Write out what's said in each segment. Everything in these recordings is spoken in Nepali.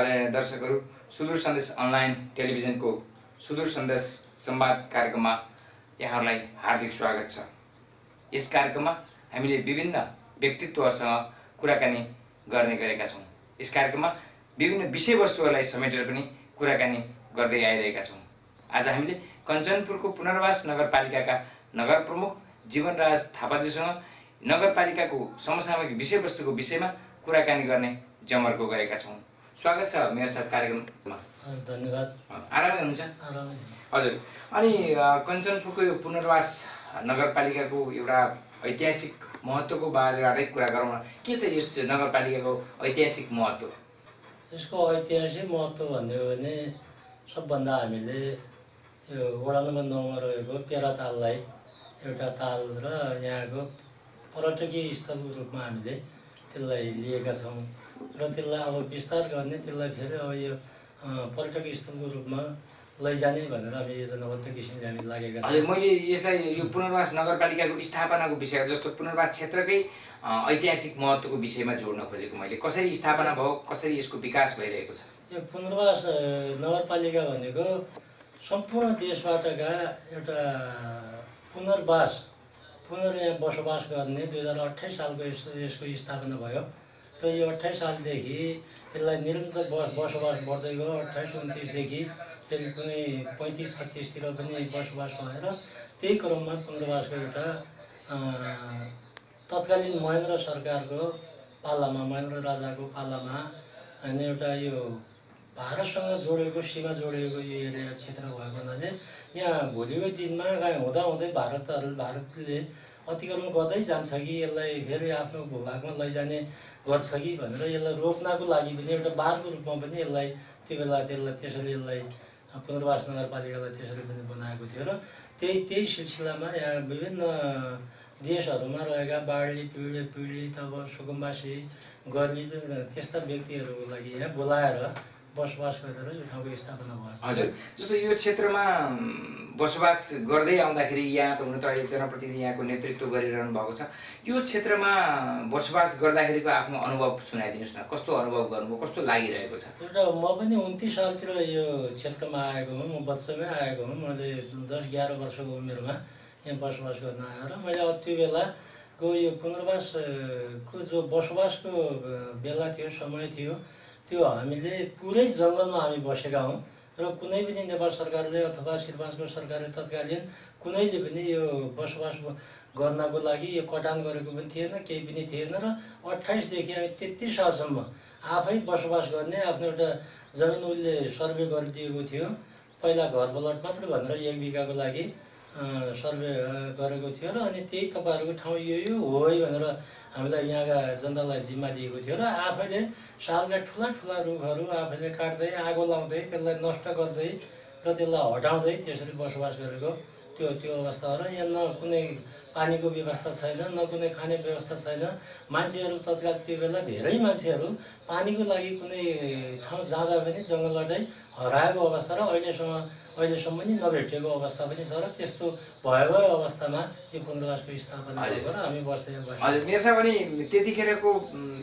आदरणीय दर्शकहरू, सुदूर सन्देश अनलाइन टेलिभिजनको सुदूर सन्देश संवाद कार्यक्रममा यहाँहरूलाई हार्दिक स्वागत छ। यस कार्यक्रममा हामीले विभिन्न व्यक्तित्वहरूसँग कुराकानी गर्ने गरेका छौँ। यस कार्यक्रममा विभिन्न विषयवस्तुहरूलाई समेटेर पनि कुराकानी गर्दै आइरहेका छौँ। आज हामीले कञ्चनपुरको पुनर्वास नगरपालिकाका नगर प्रमुख जीवनराज थापाजीसँग नगरपालिकाको समसामयिक विषयवस्तुको विषयमा कुराकानी गर्ने जमर्को गरेका छौँ। स्वागत छ मेयर साहब कार्यक्रममा। धन्यवाद। आरामै हुनुहुन्छ? आरामै छ। हजुर, अनि कञ्चनपुरको यो पुनर्वास नगरपालिकाको एउटा ऐतिहासिक महत्त्वको बारेबाटै कुरा गरौँ न। के छ यस नगरपालिकाको ऐतिहासिक महत्त्व? यसको ऐतिहासिक महत्त्व भन्यो भने सबभन्दा हामीले यो वडा नम्बर 9 मा रहेको पेरा ताललाई एउटा ताल र यहाँको पर्यटकीय स्थलको रूपमा हामीले त्यसलाई लिएका छौँ र त्यसलाई अब विस्तार गर्ने, त्यसलाई फेरि अब यो पर्यटकीय स्थलको रूपमा लैजाने भनेर हामी योजनाबद्ध किसिमले हामी लागेका छौँ। हजुर, मैले यसलाई यो पुनर्वास नगरपालिकाको स्थापनाको विषय जस्तो पुनर्वास क्षेत्रकै ऐतिहासिक महत्त्वको विषयमा जोड्न खोजेको मैले। कसरी स्थापना भयो, कसरी यसको विकास भइरहेको छ? यो पुनर्वास नगरपालिका भनेको सम्पूर्ण देशबाटका एउटा पुनर यहाँ बसोबास गर्ने 2028 सालको यसको स्थापना भयो र यो 28 सालदेखि यसलाई निरन्तर बसोबास बढ्दै गयो। 28-29 देखि फेरि कुनै 35-36 तिर पनि बसोबास भएर त्यही क्रममा पुनर्वासको एउटा तत्कालीन महेन्द्र सरकारको पालामा, महेन्द्र राजाको पालामा होइन एउटा यो भारतसँग जोडेको, सीमा जोडिएको यो एरिया क्षेत्र भएको हुनाले यहाँ भोलिको दिनमा हुँदाहुँदै भारतले अतिक्रमण गर्दै जान्छ कि यसलाई फेरि आफ्नो भूभागमा लैजाने गर्छ कि भनेर यसलाई रोक्नको लागि पनि एउटा बारको रूपमा पनि यसलाई त्यो बेला त्यसरी यसलाई पुनर्वास नगरपालिकालाई त्यसरी पनि बनाएको थियो र त्यही सिलसिलामा यहाँ विभिन्न देशहरूमा रहेका बाढी पीडित अब सुकुम्बासी गरिब त्यस्ता व्यक्तिहरूको लागि यहाँ बोलाएर बसोबास गरेर यो ठाउँको स्थापना भयो। हजुर, जस्तो यो क्षेत्रमा बसोबास गर्दै आउँदाखेरि यहाँ त हुन त अहिले जनप्रतिनिधि यहाँको नेतृत्व गरिरहनु भएको छ। यो क्षेत्रमा बसोबास गर्दाखेरिको आफ्नो अनुभव सुनाइदिनुहोस् न। कस्तो अनुभव गर्नुभयो, कस्तो लागिरहेको छ? एउटा म पनि 29 सालतिर यो क्षेत्रमा आएको हुँ। म बच्चामै आएको हुँ। मैले 10-11 वर्षको उमेरमा यहाँ बसोबास गर्न आएर मैले अब त्यो बेलाको यो पुनर्वासको जो बसोबासको बेला थियो, समय थियो, त्यो हामीले पुरै जङ्गलमा हामी बसेका हौँ र कुनै पनि नेपाल सरकारले अथवा श्रीवासको सरकारले तत्कालीन कुनैले पनि यो बसोबास गर्नको लागि यो कटान गरेको पनि थिएन, केही पनि थिएन र 28 देखि 33 सालसम्म आफै बसोबास गर्ने आफ्नो एउटा जमिन उसले सर्वे गरिदिएको थियो। पहिला घर बलट मात्र भनेर 1 बिघाको लागि सर्वे गरेको थियो र अनि त्यही तपाईँहरूको ठाउँ यो हो है भनेर हामीलाई यहाँका जनतालाई जिम्मा दिएको थियो र आफैले सालका ठुला रुखहरू आफैले काट्दै, आगो लाउँदै, त्यसलाई नष्ट गर्दै र त्यसलाई हटाउँदै त्यसरी बसोबास गरेको त्यो अवस्था हो र यहाँ न कुनै पानीको व्यवस्था छैन, न कुनै खाने व्यवस्था छैन। मान्छेहरू तत्काल त्यो बेला धेरै मान्छेहरू पानीको लागि कुनै ठाउँ जाँदा पनि जङ्गलबाटै हराएको अवस्था र अहिलेसम्म नि नभेटिएको अवस्था पनि छ र त्यस्तो भएको अवस्थामा यो पुनर्वासको स्थापना गरेर हामी बस्दै बस्छौँ। हजुर, मेयर साहब, अनि त्यतिखेरको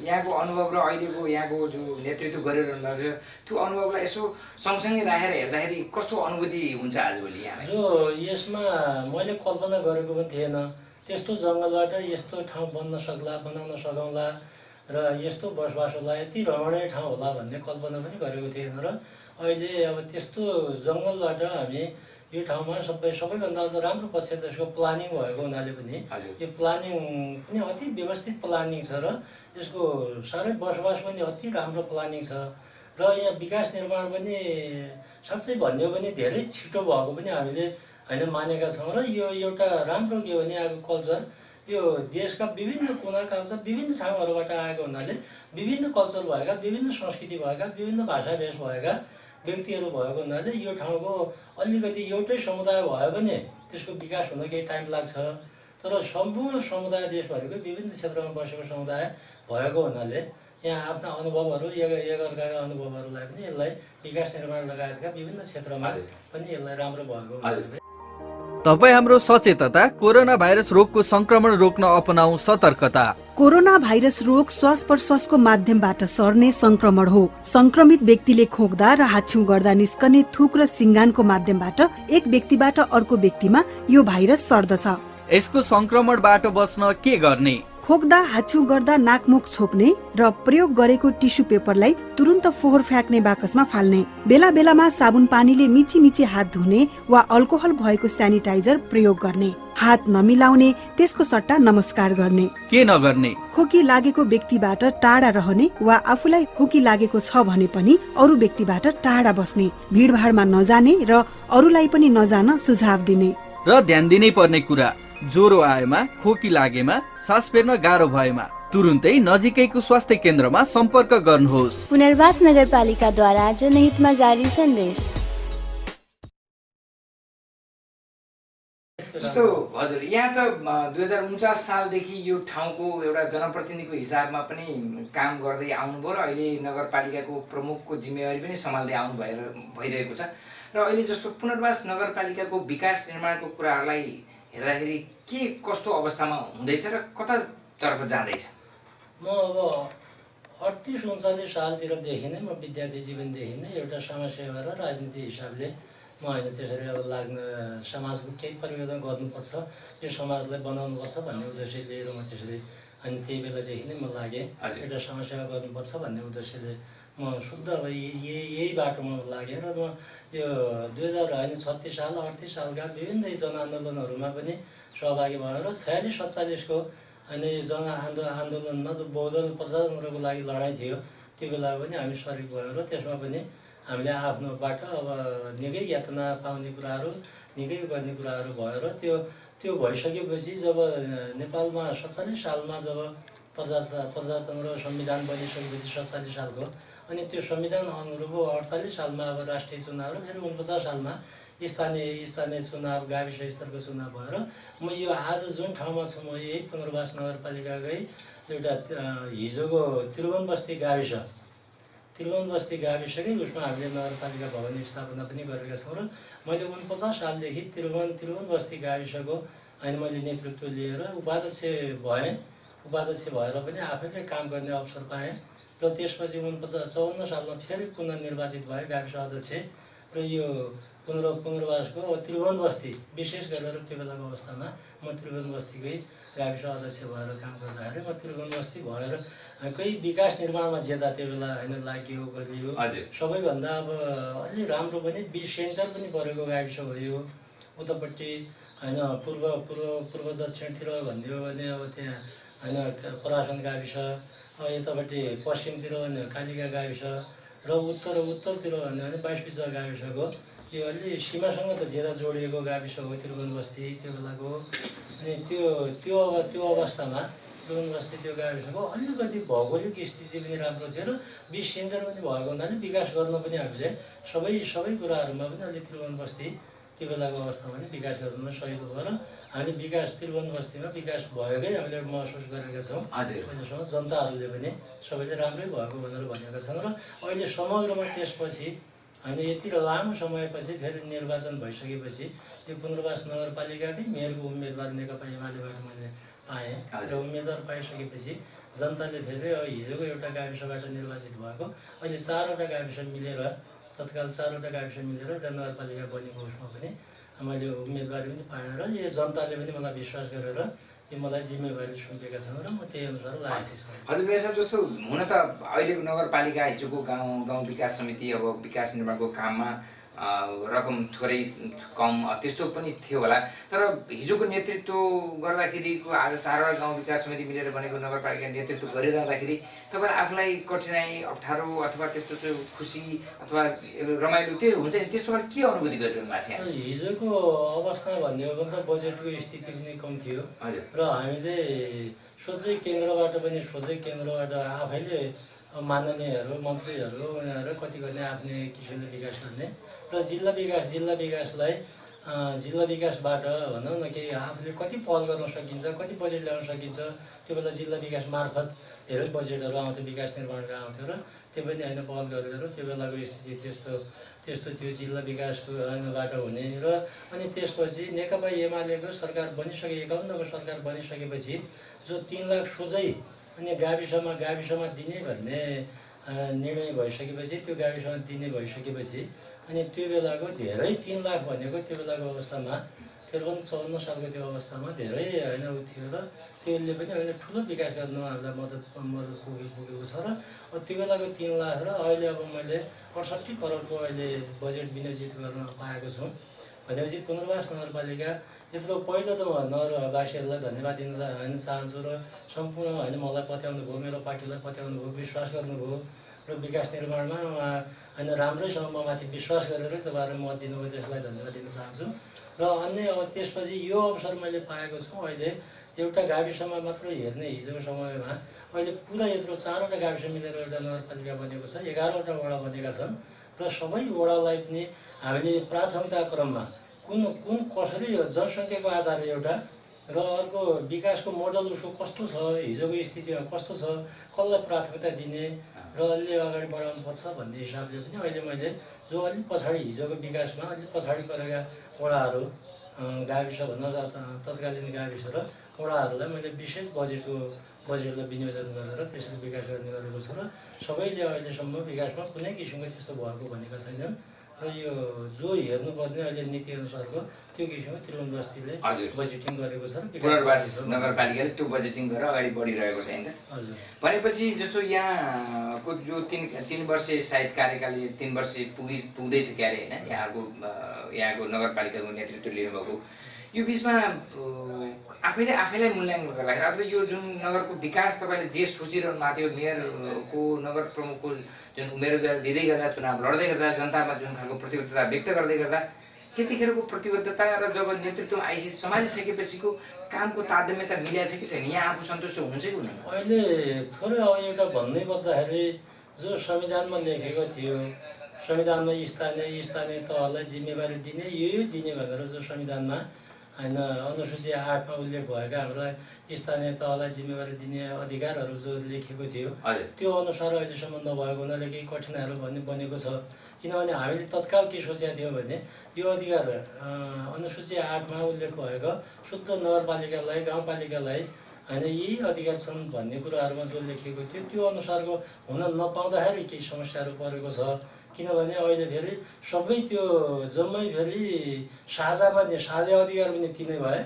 यहाँको अनुभव र अहिलेको यहाँको जो नेतृत्व गरिरहनु भएको छ त्यो अनुभवलाई यसो सँगसँगै राखेर हेर्दाखेरि कस्तो अनुभूति हुन्छ आजभोलि यहाँ? जो यसमा मैले कल्पना गरेको पनि थिएन त्यस्तो जङ्गलबाट यस्तो ठाउँ बनाउन सकौँला र यस्तो बसोबास होला, यति रमणीय ठाउँ होला भन्ने कल्पना पनि गरेको थिएन र अहिले अब त्यस्तो जङ्गलबाट हामी यो ठाउँमा सबैभन्दा अझ राम्रो पक्ष त्यसको प्लानिङ भएको हुनाले पनि यो प्लानिङ पनि अति व्यवस्थित प्लानिङ छ र यसको साह्रै बसोबास पनि अति राम्रो प्लानिङ छ र यहाँ विकास निर्माण पनि साँच्चै भन्यो भने धेरै छिटो भएको पनि हामीले होइन मानेका छौँ र यो एउटा राम्रो के भने अब कल्चर यो देशका विभिन्न कुना काप्चा विभिन्न ठाउँहरूबाट आएको हुनाले विभिन्न कल्चर भएका, विभिन्न संस्कृति भएका, विभिन्न भाषा भेष भएका व्यक्तिहरू भएको हुनाले यो ठाउँको अलिकति एउटै समुदाय भयो भने त्यसको विकास हुन केही टाइम लाग्छ, तर सम्पूर्ण समुदाय देशभरिको विभिन्न क्षेत्रमा बसेको समुदाय भएको हुनाले यहाँ आफ्ना अनुभवहरू एकअर्काका अनुभवहरूलाई पनि यसलाई विकास निर्माण लगायतका विभिन्न क्षेत्रमा पनि यसलाई राम्रो भएको हुनाले तपाईँ हाम्रो सचेतता कोरोना भाइरस रोगको संक्रमण रोक्न अपनाऊ सतर्कता। कोरोना भाइरस रोग श्वास प्रश्वासको माध्यमबाट सर्ने संक्रमण हो। संक्रमित व्यक्तिले खोक्दा र हाच्छिउँ गर्दा निस्कने थुक र सिङ्गानको माध्यमबाट एक व्यक्तिबाट अर्को व्यक्तिमा यो भाइरस सर्दछ। यसको संक्रमणबाट बच्न के गर्ने? खोक्दा हाच्छिउँ गर्दा नाकमुख छोप्ने र प्रयोग गरेको टिस्यु पेपरलाई तुरुन्त फोहोर फ्याँक्ने बाकसमा फाल्ने। बेला बेलामा साबुन पानीले मिची मिची हात धुने वा अल्कोहल भएको सेनिटाइजर प्रयोग गर्ने। हात नमिलाउने, त्यसको सट्टा नमस्कार गर्ने। के नगर्ने? खोकी लागेको व्यक्तिबाट टाढा रहने वा आफूलाई खोकी लागेको छ भने पनि अरू व्यक्तिबाट टाढा बस्ने। भिडभाडमा नजाने र अरूलाई पनि नजान सुझाव दिने। र ध्यान दिनै पर्ने कुरा, ज्वरो आएमा, खोकी लागेमा, सास फेर्न गाह्रो भएमा तुरुन्तै नजिकैको स्वास्थ्य केन्द्रमा सम्पर्क गर्नुहोस्। पुनर्वास नगरपालिकाद्वारा जनहितमा जारी सन्देश। जस्तो हजुर यहाँ त 2049 सालदेखि यो ठाउँको एउटा जनप्रतिनिधिको हिसाबमा पनि काम गर्दै आउनुभयो र अहिले नगरपालिकाको प्रमुखको जिम्मेवारी पनि सम्हाल्दै आउनु भइरहेको छ र अहिले जस्तो पुनर्वास नगरपालिकाको विकास निर्माणको कुराहरूलाई हेर्दाखेरि के कस्तो अवस्थामा हुँदैछ र कतातर्फ जाँदैछ? म अब 38-39 सालतिरदेखि नै म विद्यार्थी जीवनदेखि नै एउटा समाजसेवा र राजनीति हिसाबले म होइन त्यसरी अब लाग्न समाजको केही परिवर्तन गर्नुपर्छ, यो समाजलाई बनाउनुपर्छ भन्ने उद्देश्य लिएर म त्यसरी अनि त्यही बेलादेखि नै म लागेँ एउटा समाजसेवा गर्नुपर्छ भन्ने उद्देश्यले म शुद्ध अब यही बाटोमा लागेँ र म यो 2036 साल 38 सालका विभिन्न जनआन्दोलनहरूमा पनि सहभागी भएर 46-47 को होइन यो जनआन्दोलनमा जो बहुदल प्रजातन्त्रको लागि लडाइँ थियो त्यो बेला पनि हामी सरिक भयौँ र त्यसमा पनि हामीले आफ्नोबाट अब निकै यातना पाउने कुराहरू निकै गर्ने कुराहरू भयो र त्यो भइसकेपछि जब नेपालमा 47 सालमा जब प्रजातन्त्र संविधान बनिसकेपछि 47 सालको अनि त्यो संविधान अनुरूप 48 सालमा अब राष्ट्रिय चुनाव र फेरि 49 सालमा स्थानीय चुनाव गाविस स्तरको चुनाव भएर म यो आज जुन ठाउँमा छु म यही पुनर्वास नगरपालिकाकै एउटा हिजोको त्रिभुवन बस्ती गाविसकै उसमा हामीले नगरपालिका भवन स्थापना पनि गरेका छौँ र मैले 49 सालदेखि त्रिभुवन बस्ती गाविसको अनि मैले नेतृत्व लिएर उपाध्यक्ष भएर पनि आफैले काम गर्ने अवसर पाएँ र त्यसपछि 54 सालमा फेरि पुनर्निर्वाचित भए गाविस अध्यक्ष र यो पुनर्वासको त्रिभुवन बस्ती विशेष गरेर त्यो बेलाको अवस्थामा म त्रिभुवन बस्तीकै गाविस अध्यक्ष भएर काम गर्दाखेरि म त्रिभुवन बस्ती भएर कोही विकास निर्माणमा जेदा त्यो बेला होइन गरियो सबैभन्दा अब अलि राम्रो पनि बिच सेन्टर पनि परेको गाविस हो यो उतापट्टि होइन पूर्व दक्षिणतिर भनिदियो भने अब त्यहाँ होइन परासन गाविस यतापट्टि पश्चिमतिर भने कालिका गाविस र उत्तरतिर भन्यो भने 22 बिचवा गाविसको यो अलि सीमासँग त ज्यादा जोडिएको गाविस हो त्रिभुवन बस्ती त्यो बेलाको अनि त्यो अवस्थामा त्रिभुवन बस्ती त्यो गाविसको अलिकति भौगोलिक स्थिति पनि राम्रो थियो र बिच सेन्टर पनि भएको हुनाले विकास गर्न पनि हामीले सबै कुराहरूमा पनि अलि त्रिभुवन बस्ती त्यो बेलाको अवस्थामा पनि विकास गर्नमा सजिलो भयो र हामीले विकास त्रिभुवन बस्तीमा विकास भएकै हामीले महसुस गरेका छौँ। अहिलेसम्म जनताहरूले पनि सबैले राम्रै भएको भनेर भनेका छन् र अहिले समग्रमा त्यसपछि होइन यति लामो समयपछि फेरि निर्वाचन भइसकेपछि यो पुनर्वास नगरपालिकाकै मेयरको उम्मेदवार नेकपा एमालेबाट मैले पाएँ र उम्मेदवार पाइसकेपछि जनताले फेरि हिजोको एउटा गाविसबाट निर्वाचित भएको अहिले 4वटा गाविस मिलेर तत्काल 4वटा गाविस मिलेर एउटा नगरपालिका बनेको उसमा पनि मैले उम्मेदवारी पनि पाएँ र यो जनताले पनि मलाई विश्वास गरेर यो मलाई जिम्मेवारी सुम्पेका छन् र म त्यही अनुसार लागेको छु। हजुर मेयर साहब जस्तो हुन त अहिलेको नगरपालिका हिजोको गाउँ विकास समिति अब विकास निर्माणको काममा रकम थोरै कम त्यस्तो पनि थियो होला तर हिजोको नेतृत्व गर्दाखेरिको आज 4वटा गाउँ विकास समिति मिलेर बनेको नगरपालिका नेतृत्व गरिरहँदाखेरि तपाईँ आफूलाई कठिनाइ अप्ठ्यारो अथवा त्यस्तो खुसी अथवा रमाइलो त्यो हुन्छ नि त्यस्तो के अनुभूति गरिरहनु भएको छ? हिजोको अवस्था भन्ने हो भने त बजेटको स्थिति पनि कम थियो र हामीले सोझै केन्द्रबाट आफैले माननीयहरू मन्त्रीहरू उनीहरू कति गर्ने आफ्नै किसिमले विकास गर्ने र जिल्ला विकासबाट भनौँ न केही आफूले कति पहल गर्न सकिन्छ कति बजेट ल्याउन सकिन्छ त्यो बेला जिल्ला विकास मार्फत धेरै बजेटहरू आउँथ्यो विकास निर्माणका आउँथ्यो र त्यो पनि होइन पहल गरेर त्यो बेलाको स्थिति त्यस्तो त्यो जिल्ला विकासको बाट हुने र अनि त्यसपछि नेकपा एमालेको सरकार बनिसके 51को सरकार बनिसकेपछि जो 3 लाख सोझै अनि गाविसमा दिने भन्ने निर्णय भइसकेपछि त्यो गाविसमा दिने भइसकेपछि अनि त्यो बेलाको धेरै 3 लाख भनेको त्यो बेलाको अवस्थामा 53-54 सालको त्यो अवस्थामा धेरै होइन उ थियो र त्यसले पनि अहिले ठुलो विकास गर्न उहाँहरूलाई मद्दत पुगेको छ र त्यो बेलाको 3 लाख र अहिले अब मैले 68 करोडको अहिले बजेट विनियोजित गर्न पाएको छु भनेपछि पुनर्वास नगरपालिका यत्रो पहिलो त नगरवासीहरूलाई धन्यवाद दिन चाहन्छु र सम्पूर्ण होइन मलाई पत्याउनु भयो मेरो पार्टीलाई पत्याउनु भयो विश्वास गर्नुभयो र विकास निर्माणमा उहाँ होइन राम्रैसँग म माथि विश्वास गरेर तपाईँहरू मत दिनुभयो त्यसलाई धन्यवाद दिन चाहन्छु र अन्य अब त्यसपछि यो अवसर मैले पाएको छु अहिले एउटा गाविसमा मात्र हेर्ने हिजोको समयमा अहिले पुरा यत्रो 4वटा गाविस मिलेर एउटा नगरपालिका बनेको छ 11वटा वडा बनेका छन् र सबै वडालाई पनि हामीले प्राथमिकता क्रममा कुन कसरी जनसङ्ख्याको आधारले एउटा र अर्को विकासको मोडल उसको कस्तो छ हिजोको स्थितिमा कस्तो छ कसलाई प्राथमिकता दिने र अलि अगाडि बढाउनु पर्छ भन्ने हिसाबले पनि अहिले मैले जो अलिक पछाडि हिजोको विकासमा अलिक पछाडि परेका वडाहरू गाविस भन्न तत्कालीन गाविस र वडाहरूलाई मैले विशेष बजेटलाई विनियोजन गरेर त्यसले विकास गर्ने गरेको छु र सबैले अहिलेसम्म विकासमा कुनै किसिमको त्यस्तो भएको भनेका छैनन् र यो जो हेर्नुपर्ने अहिले नीति अनुसारको त्यो किसिमको त्रिभुवन बस्तीले बजेटिङ गरेको छ र पुनर्वास नगरपालिकाले त्यो बजेटिङ गरेर अगाडि बढिरहेको छ हैन त हजुर भनेपछि जस्तो यहाँको जो 3 वर्षे सायद कार्यकाल 3 वर्ष पुग्दैछ क्यारे हैन यहाँको नगरपालिकाको नेतृत्व लिनुभएको यो बिचमा आफैलाई मूल्याङ्कन गर्दाखेरि अथवा यो जुन नगरको विकास तपाईँले जे सोचिरहनु भएको थियो मेयरको नगर प्रमुखको जुन उम्मेदवार दिँदै गर्दा चुनाव लड्दै गर्दा जनतामा जुन खालको प्रतिबद्धता व्यक्त गर्दै गर्दा त्यतिखेरको प्रतिबद्धता र जब नेतृत्व सम्हालिसकेपछिको कामको तारतम्यता मिलाएको छ कि छैन यहाँ आफू सन्तुष्ट हुन्छ कि हुँदैन अहिले थोरै अब एउटा भन्दै पर्दाखेरि जो संविधानमा लेखेको थियो संविधानमा स्थानीय तहलाई जिम्मेवारी दिने यो दिने भनेर जो संविधानमा होइन अनुसूची 8 मा उल्लेख भएका हामीलाई स्थानीय तहलाई जिम्मेवारी दिने अधिकारहरू जो लेखेको थियो त्यो अनुसार अहिलेसम्म नभएको हुनाले केही कठिनाइहरू बनेको छ किनभने हामीले तत्काल के सोचेका थियौँ भने यो अधिकार अनुसूची 8 मा उल्लेख भएको शुद्ध नगरपालिकालाई गाउँपालिकालाई होइन यी अधिकार छन् भन्ने कुराहरूमा जो लेखिएको थियो त्यो अनुसारको हुन नपाउँदाखेरि केही समस्याहरू परेको छ किनभने अहिले फेरि सबै त्यो जम्मै फेरि साझा अधिकार पनि तिनै भए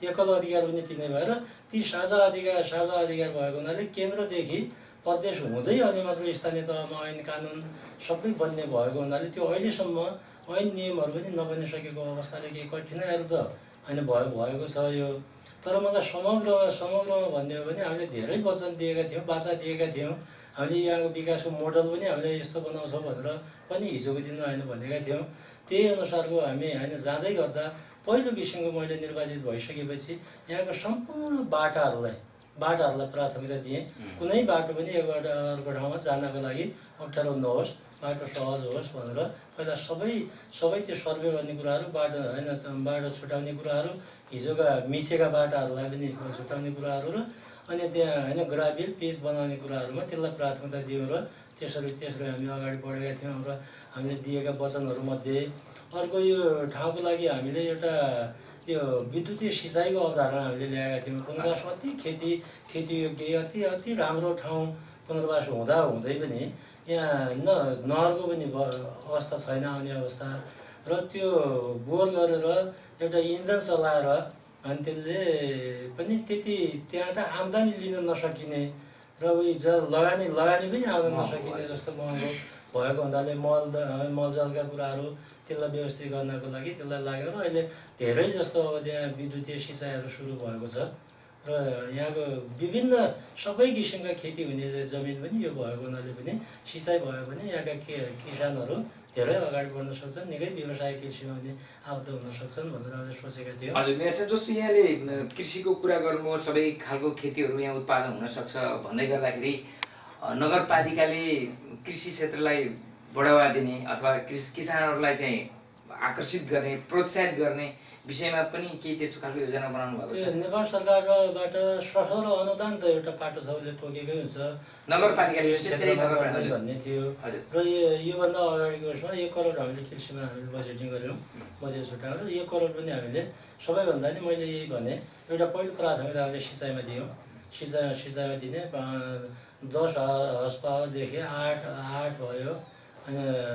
एकल अधिकार पनि तिनै भएर ती साझा अधिकार भएको हुनाले केन्द्रदेखि प्रदेश हुँदै अनि मात्र स्थानीय तहमा ऐन कानुन सबै बन्ने भएको हुनाले त्यो अहिलेसम्म ऐन नियमहरू पनि नबनिसकेको अवस्थाले केही कठिनाइहरू त होइन भएको छ यो तर मलाई समग्रमा भन्ने हो भने हामीले धेरै वचन दिएका थियौँ बाचा दिएका थियौँ हामीले यहाँको विकासको मोडल पनि हामीले यस्तो बनाउँछौँ भनेर पनि हिजोको दिनमा होइन भनेका थियौँ त्यही अनुसारको हामी होइन जाँदै गर्दा पहिलो किसिमको मैले निर्वाचित भइसकेपछि यहाँको सम्पूर्ण बाटाहरूलाई प्राथमिकता दिएँ कुनै बाटो पनि एकबाट अर्को ठाउँमा जानको लागि अप्ठ्यारो नहोस् बाटो सहज होस् भनेर पहिला सबै त्यो सर्वे गर्ने कुराहरू बाटो छुटाउने कुराहरू हिजोका मिचेका बाटाहरूलाई पनि छुटाउने कुराहरू र अनि त्यहाँ होइन ग्राभिल पिच बनाउने कुराहरूमा त्यसलाई प्राथमिकता दियौँ र त्यसरी हामी अगाडि बढेका थियौँ र हामीले दिएका वचनहरूमध्ये अर्को यो ठाउँको लागि हामीले एउटा यो विद्युतीय सिँचाइको अवधारणा हामीले ल्याएका थियौँ पुनर्वास अति खेतीयोग्य अति राम्रो ठाउँ पुनर्वास हुँदै पनि यहाँ नहरको पनि अवस्था छैन आउने अवस्था र त्यो बोर गरेर एउटा इन्जन चलाएर अनि त्यसले पनि त्यति त्यहाँबाट आम्दानी लिन नसकिने र लगानी पनि आउन नसकिने जस्तो महँगो भएको हुनाले मलजलका कुराहरू त्यसलाई व्यवस्थित गर्नको लागि त्यसलाई लाग्यो र अहिले धेरै जस्तो अब त्यहाँ विद्युतीय सिँचाइहरू सुरु भएको छ र यहाँको विभिन्न सबै किसिमका खेती हुने जमिन पनि यो भएको हुनाले पनि सिँचाइ भयो भने यहाँका किसानहरू धेरै अगाडि बढ्न सक्छन् निकै व्यवसाय कृषिमा पनि आबद्ध हुन सक्छन् भनेर हामीले सोचेका थियौँ हजुर मेयर जस्तो यहाँले कृषिको कुरा गर्नुभयो सबै खालको खेतीहरू यहाँ उत्पादन हुन सक्छ भन्दै गर्दाखेरि नगरपालिकाले कृषि क्षेत्रलाई बढावा दिने अथवा किसानहरूलाई चाहिँ आकर्षित गर्ने प्रोत्साहित गर्ने विषयमा पनि केही त्यस्तो खालको योजना बनाउनु भएको छ? नेपाल सरकारबाट सठोर अनुदान त एउटा पाटो सबैले तोकेकै हुन्छ, नगरपालिकाले स्पेसली नगरपालिकाले भन्ने थियो। हजुर। र योभन्दा अगाडिको वर्षमा 1 करोड हामीले कृषिमा हामीले बजेटिङ गऱ्यौँ, बजेट छुट्याएर 1 करोड पनि हामीले सबैभन्दा नि मैले यही भने एउटा पहिलो प्राथमिकता हामीले सिँचाइमा दियौँ। सिँचाइमा दिने 10 हर्स पावरदेखि 8 भयो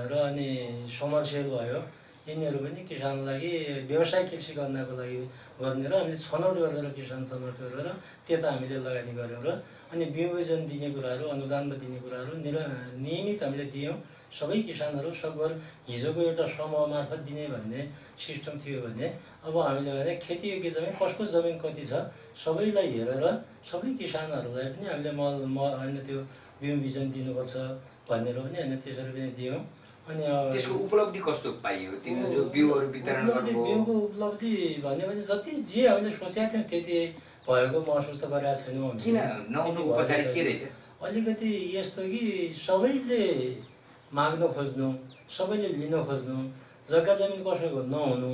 र अनि समरसेल भयो। यिनीहरू पनि किसानको लागि व्यवसायिक कृषि गर्नको लागि गर्ने र हामीले छनौट गरेर किसान छनौट गरेर त्यता हामीले लगानी गऱ्यौँ र अनि बिउबिजन दिने कुराहरू अनुदानमा दिने कुराहरू नियमित हामीले दियौँ। सबै किसानहरू सकभर हिजोको एउटा समूह मार्फत दिने भन्ने सिस्टम थियो भने अब हामीले भने खेतीयोग्य जमिन कसको जमिन कति छ सबैलाई हेरेर सबै किसानहरूलाई पनि हामीले होइन त्यो बिउबिजन दिनुपर्छ भनेर पनि होइन त्यसरी पनि दियौँ। अनि त्यसको उपलब्धि कस्तो पाइयो? तिनीहरू जो बिउहरू वितरण गर्नुभयो? बिउको उपलब्धि भन्यो भने जति जे हामीले सोचेका थियौँ त्यति भएको महसुस त गरेका छैनौँ। किन नहुनु पछाडि के रहेछ? अलिकति यस्तो कि सबैले माग्न खोज्नु, सबैले लिन खोज्नु, जग्गा जमिन कसैको नहुनु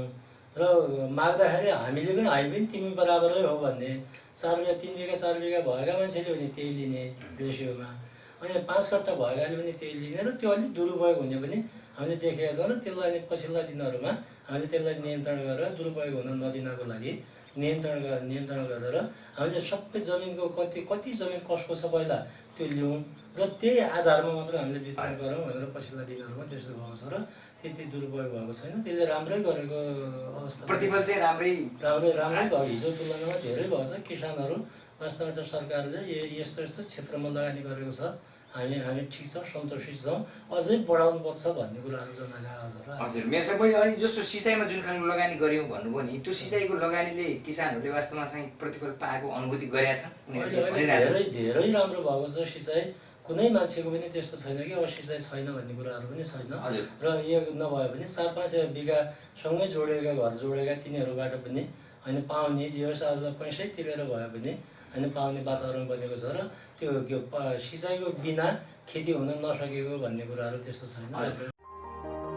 र माग्दाखेरि हामी पनि तिमी बराबरै हो भन्ने 4 बिघा 3 बिघा 4 बिघा भएका मान्छेले पनि त्यही लिने रेसियोमा, अनि 5 कट्टा भएकाले पनि त्यही लिने र त्यो अलिक दुरुपयोग हुने पनि हामीले देखेका छौँ। र त्यसलाई अनि पछिल्ला दिनहरूमा हामीले त्यसलाई नियन्त्रण गरेर दुरुपयोग हुन नदिनको लागि नियन्त्रण गरेर हामीले सबै जमिनको कति जमिन कसको छ पहिला त्यो लियौँ र त्यही आधारमा मात्र हामीले वितरण गरौँ भनेर पछिल्ला दिनहरूमा त्यस्तो भएको छ र त्यति दुरुपयोग भएको छैन। त्यसले राम्रै गरेको अवस्था, प्रतिफल चाहिँ राम्रै भयो। हिजो तुलनामा धेरै भएको छ। किसानहरू वास्तवमा सरकारले यस्तो क्षेत्रमा लगानी गरेको छ, हामी ठिक छौँ, सन्तोषित छौँ, अझै बढाउनुपर्छ भन्ने कुराहरू जनाएका। हजुर, मेरो सबै अनि जस्तो सिँचाइमा जुन खालको लगानी गऱ्यौँ भन्नुभयो नि, त्यो सिँचाइको लगानीले किसानहरूले वास्तवमा चाहिँ प्रतिफल पाएको अनुभूति गरेका छन्? धेरै राम्रो भएको छ सिँचाइ। कुनै मान्छेको पनि त्यस्तो छैन कि अब सिँचाइ छैन भन्ने कुराहरू पनि छैन। र यो नभए पनि 4-5 बिघासँगै जोडेका घर जोडेका तिनीहरूबाट पनि होइन पाउने जे होस् अब पैसै तिरेर भए पनि होइन पाउने वातावरण बनेको छ र त्यो सिँचाइको बिना खेती हुन नसकेको भन्ने कुराहरू त्यस्तो छैन।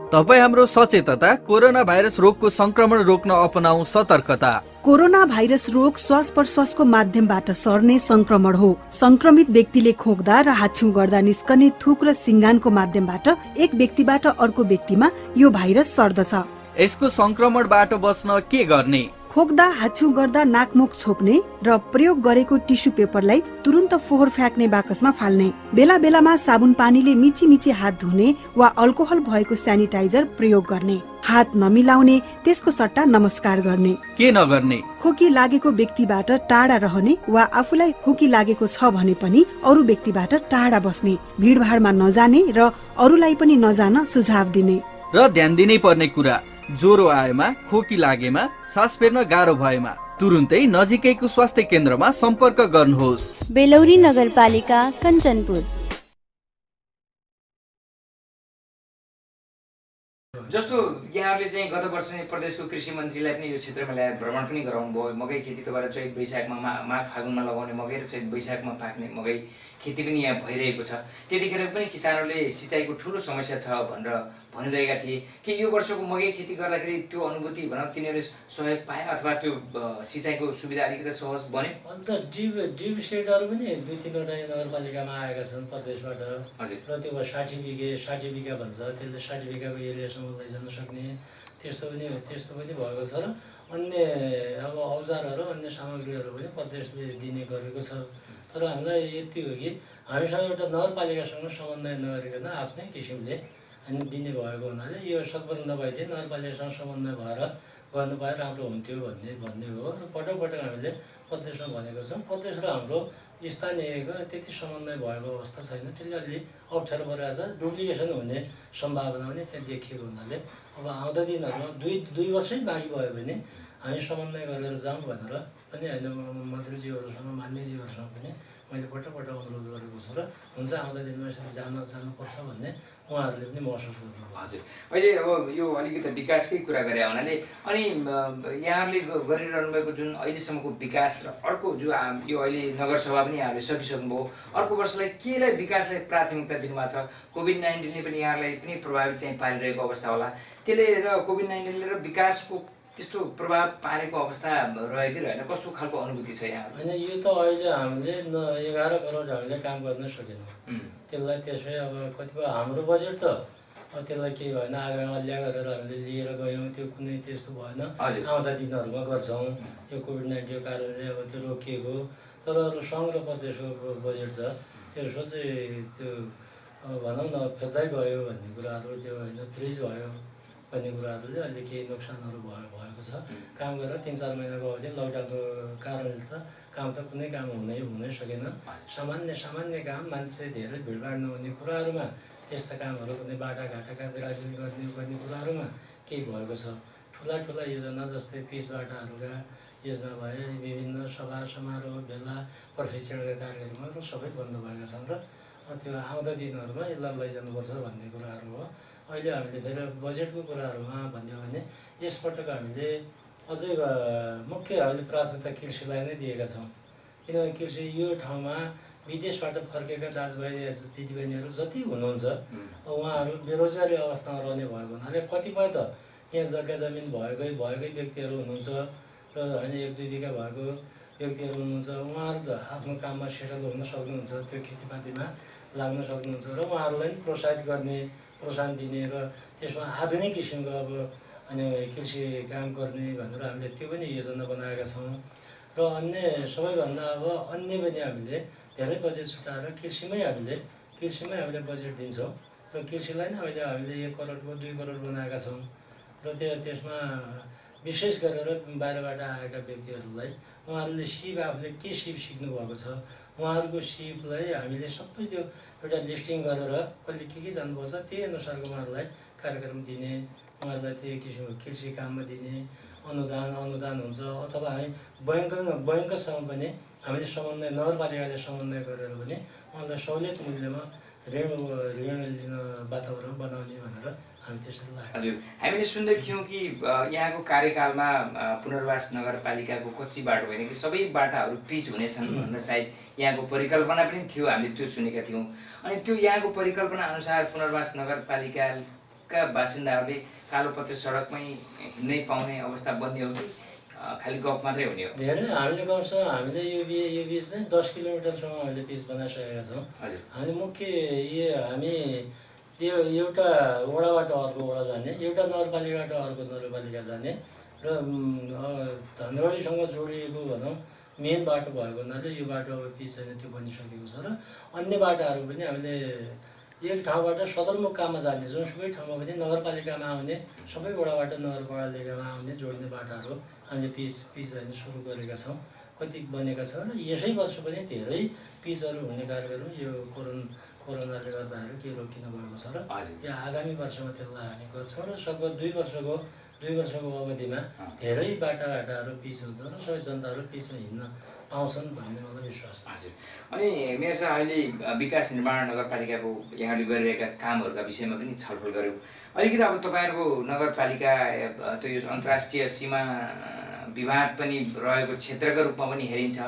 तपाईँ हाम्रो सचेतता कोरोना भाइरस रोगको संक्रमण रोक्न अपनाऊ सतर्कता। कोरोना भाइरस रोग श्वास प्रश्वासको माध्यमबाट सर्ने संक्रमण हो। संक्रमित व्यक्तिले खोक्दा र हाच्छिउँ गर्दा निस्कने थुक र सिङ्गानको माध्यमबाट एक व्यक्तिबाट अर्को व्यक्तिमा यो भाइरस सर्दछ। यसको संक्रमणबाट बच्न के गर्ने? खोक्दा हाच्छिउँ गर्दा नाकमुख छोप्ने र प्रयोग गरेको टिस्यु पेपरलाई तुरुन्त फोहोर फ्याँक्ने बाकसमा फाल्ने। बेला बेलामा साबुन पानीले मिची हात धुने वा अल्कोहल भएको सेनिटाइजर प्रयोग गर्ने। हात नमिलाउने, त्यसको सट्टा नमस्कार गर्ने। के नगर्ने? खोकी लागेको व्यक्तिबाट टाढा रहने वा आफूलाई खोकी लागेको छ भने पनि अरू व्यक्तिबाट टाढा बस्ने। भिडभाडमा नजाने र अरूलाई पनि नजान सुझाव दिने। र ध्यान दिनै पर्ने कुरा, ज्वरो आएमा, खोकी लागेमा, सास फेर्न गाह्रो भएमा तुरुन्तै नजिकैको स्वास्थ्य केन्द्रमा सम्पर्क गर्नुहोस्। बेलौरी नगरपालिका कञ्चनपुर। जस्तो यहाँहरूले चाहिँ गत वर्ष प्रदेशको कृषि मन्त्रीलाई पनि यो क्षेत्रमा ल्याएर भ्रमण पनि गराउनु भयो। मकै खेती तपाईँहरू चैत वैशाखमा माघ फागुनमा लगाउने मकै र चैत वैशाखमा पाक्ने मकै खेती पनि यहाँ भइरहेको छ। त्यतिखेर पनि किसानहरूले सिँचाइको ठुलो समस्या छ भनेर भनिरहेका थिए कि यो वर्षको मकै खेती गर्दाखेरि त्यो अनुभूति भनौँ तिनीहरूले सहयोग पाए अथवा त्यो सिँचाइको सुविधा अलिकति सहज बन्यो? अन्त ड्रिप सेटहरू पनि 2-3वटा नगरपालिकामा आएका छन् प्रदेशबाट। र त्यो 60 बिघा भन्छ, त्यसले 60 बिघाको एरियासम्म लैजान सक्ने त्यस्तो पनि भएको छ। र अन्य अब औजारहरू अन्य सामग्रीहरू पनि प्रदेशले दिने गरेको छ। तर हामीलाई यति हो कि हामीसँग एउटा नगरपालिकासँग समन्वय नगरिकन आफ्नै किसिमले अनि दिने भएको हुनाले यो सकभर नभइदिए नगरपालिकासँग समन्वय भएर गर्नु पाए राम्रो हुन्थ्यो भन्ने हो। र पटक हामीले प्रदेशमा भनेको छौँ। प्रदेश र हाम्रो स्थानीयको त्यति समन्वय भएको अवस्था छैन। त्यसले अलि अप्ठ्यारो परिरहेको छ। डुप्लिकेसन हुने सम्भावना पनि त्यहाँ देखिएको हुनाले अब आउँदा दिनहरूमा 2 वर्षै बाँकी भयो भने हामी समन्वय गरेर जाउँ भनेर पनि होइन मन्त्रीज्यूहरूसँग मान्यज्यूहरूसँग पनि मैले पटक अनुरोध गरेको छु र हुन्छ आउँदा दिनमा यसरी जानुपर्छ भन्ने उहाँहरूले पनि महसुस गर्नुपर्छ। हजुर, अहिले अब यो अलिकति विकासकै कुरा गरे हुनाले अनि यहाँहरूले गरिरहनु भएको जुन अहिलेसम्मको विकास र अर्को जो यो अहिले नगरसभा पनि यहाँहरूले सकिसक्नुभयो, अर्को वर्षलाई केलाई विकासलाई प्राथमिकता दिनुभएको छ? कोभिड-19ले पनि यहाँहरूलाई पनि प्रभावित चाहिँ पारिरहेको अवस्था होला, त्यसले र कोभिड-19ले र विकासको त्यस्तो प्रभाव पारेको अवस्था रह्यो कि रहेन? कस्तो खालको अनुभूति छ यहाँ? होइन, यो त अहिले हामीले 11 करोड हामीले काम गर्न सकेनौँ। त्यसलाई त्यसै अब कतिपय हाम्रो बजेट त त्यसलाई केही भएन, आगामी अल्ल्या गरेर हामीले लिएर गयौँ, त्यो कुनै त्यस्तो भएन। आउँदा दिनहरूमा गर्छौँ, यो कोभिड-19को कारणले अब त्यो रोकिएको। तर अरू सङ्घ र प्रदेशको बजेट त त्यो सोचे त्यो भनौँ न फेर्दै गयो भन्ने कुराहरू, त्यो होइन फ्रिज भयो भन्ने कुराहरूले अहिले केही नोक्सानहरू भएको छ। काम गरेर 3-4 महिनाको अवधि लकडाउनको कारणले त काम त कुनै काम हुनै सकेन। सामान्य काम, मान्छे धेरै भिडभाड नहुने कुराहरूमा, त्यस्ता कामहरू कुनै बाटाघाटाका ग्रामीण गर्ने कुराहरूमा केही भएको छ। ठुला योजना जस्तै पिच बाटाहरूका योजना भए, विभिन्न सभा समारोह भेला प्रशिक्षणका कार्यक्रमहरू सबै बन्द भएका छन् र त्यो आउँदा दिनहरूमा यसलाई लैजानुपर्छ भन्ने कुराहरू हो। अहिले हामीले फेरि बजेटको कुराहरूमा भन्यो भने यसपटक हामीले अझै मुख्य हामीले प्राथमिकता कृषिलाई नै दिएका छौँ। किनभने कृषि यो ठाउँमा विदेशबाट फर्केका दाजुभाइ दिदीबहिनीहरू जति हुनुहुन्छ उहाँहरू बेरोजगारी अवस्थामा रहने भएको हुनाले कतिपय त यहाँ जग्गा जमिन भएकै व्यक्तिहरू हुनुहुन्छ र होइन 1-2 बिघा भएको व्यक्तिहरू हुनुहुन्छ। उहाँहरू त आफ्नो काममा सेटल हुन सक्नुहुन्छ, त्यो खेतीपातीमा लाग्न सक्नुहुन्छ र उहाँहरूलाई पनि प्रोत्साहन दिने र त्यसमा आधुनिक किसिमको अब अनि कृषि काम गर्ने भनेर हामीले त्यो पनि योजना बनाएका छौँ। र सबैभन्दा अब अन्य पनि हामीले धेरै बजेट छुटाएर कृषिमै हामीले बजेट दिन्छौँ र कृषिलाई नै अहिले हामीले 1 करोडको 2 करोड बनाएका छौँ र त्यसमा विशेष गरेर बाहिरबाट आएका व्यक्तिहरूलाई उहाँहरूले आफूले के सिप सिक्नु भएको छ उहाँहरूको सिपलाई हामीले सबै त्यो एउटा लिस्टिङ गरेर कहिले के जानुपर्छ त्यही अनुसारको उहाँहरूलाई कार्यक्रम दिने, उहाँहरूलाई त्यही किसिमको कृषि काममा दिने अनुदान हुन्छ। अथवा हामी बैङ्कसँग पनि हामीले समन्वय, नगरपालिकाले समन्वय गरेर पनि उहाँलाई सहुलियत मूल्यमा ऋण लिन वातावरण बनाउने भनेर हामी त्यसरी लाग्यो। हजुर, हामीले सुन्दै थियौँ कि यहाँको कार्यकालमा पुनर्वास नगरपालिकाको कच्ची बाटो होइन कि सबै बाटाहरू पिच हुनेछन् भनेर सायद यहाँको परिकल्पना पनि थियो, हामीले त्यो सुनेका थियौँ। अनि त्यो यहाँको परिकल्पना अनुसार पुनर्वास नगरपालिकाका बासिन्दाहरूले कालोपत्रे सडकमै हिँड्नै पाउने अवस्था बन्ने हो कि खालि गफ मात्रै हुने हो? धेरै हामीले गर्छौँ। हामीले यो बिचमै 10 किलोमिटरसम्म हामीले पिच बनाइसकेका छौँ। हामी मुख्य हामी यो एउटा वडाबाट अर्को वडा जाने, एउटा नगरपालिकाबाट अर्को नगरपालिका जाने र धनगढीसँग जोडिएको भनौँ मेन बाटो भएको हुनाले यो बाटो अब पिच छैन, त्यो बनिसकेको छ। र अन्य बाटाहरू पनि हामीले एक ठाउँबाट सदरमुकाममा जाने, जुनसुकै ठाउँमा पनि नगरपालिकामा आउने, सबै वडाबाट नगरपालिकामा आउने जोड्ने बाटाहरू हामीले पिच होइन सुरु गरेका छौँ। कति बनेका छन् र यसै वर्ष पनि धेरै पिचहरू हुने कार्यक्रम यो कोरोनाले गर्दाखेरि केही रोकिन गएको छ र यो आगामी वर्षमा त्यसलाई हामी गर्छौँ र लगभग 2 वर्षको अवधिमा धेरै बाटाघाटाहरू पिच हुन्छ र सबै जनताहरू पिचमा हिँड्न पाउँछन् भन्ने मलाई विश्वास छ। हजुर, अनि मेरो चाहिँ अहिले विकास निर्माण नगरपालिकाको यहाँले गरिरहेका कामहरूका विषयमा पनि छलफल गऱ्यौँ। अलिकति अब तपाईँहरूको नगरपालिका त्यो यो अन्तर्राष्ट्रिय सीमा विवाद पनि रहेको क्षेत्रका रूपमा पनि हेरिन्छ।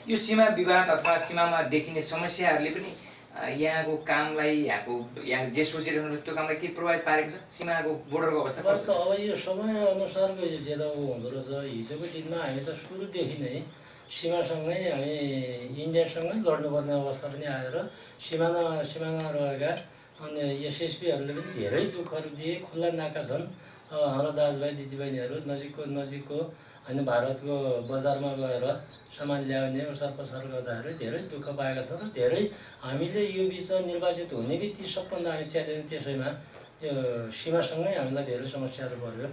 यो सीमा विवाद अथवा सीमामा देखिने समस्याहरूले पनि यहाँको कामलाई यहाँ जे सोचिरहनु त्यो कामलाई के प्रभावित पारेको छ? सीमाको बोर्डरको अवस्था कस्तो छ? अब यो समय अनुसारको यो ज्यादा हुँदो रहेछ। हिजोको दिनमा हामी त सुरुदेखि नै सीमासँगै हामी इन्डियासँगै लड्नुपर्ने अवस्था पनि आएर सिमाना रहेका अनि एसएसपीहरूले पनि धेरै दुःखहरू दिए। खुल्ला नाका छन्, हाम्रो दाजुभाइ दिदीबहिनीहरू नजिकको होइन भारतको बजारमा गएर सामान ल्याउने ओसार पसार गर्दाखेरि धेरै दुःख पाएका छन् र धेरै हामीले यो बिचमा निर्वाचित हुने बित्तिकै सबभन्दा हामी च्यालेन्ज त्यसैमा यो सीमासँगै हामीलाई धेरै समस्याहरू पर्यो।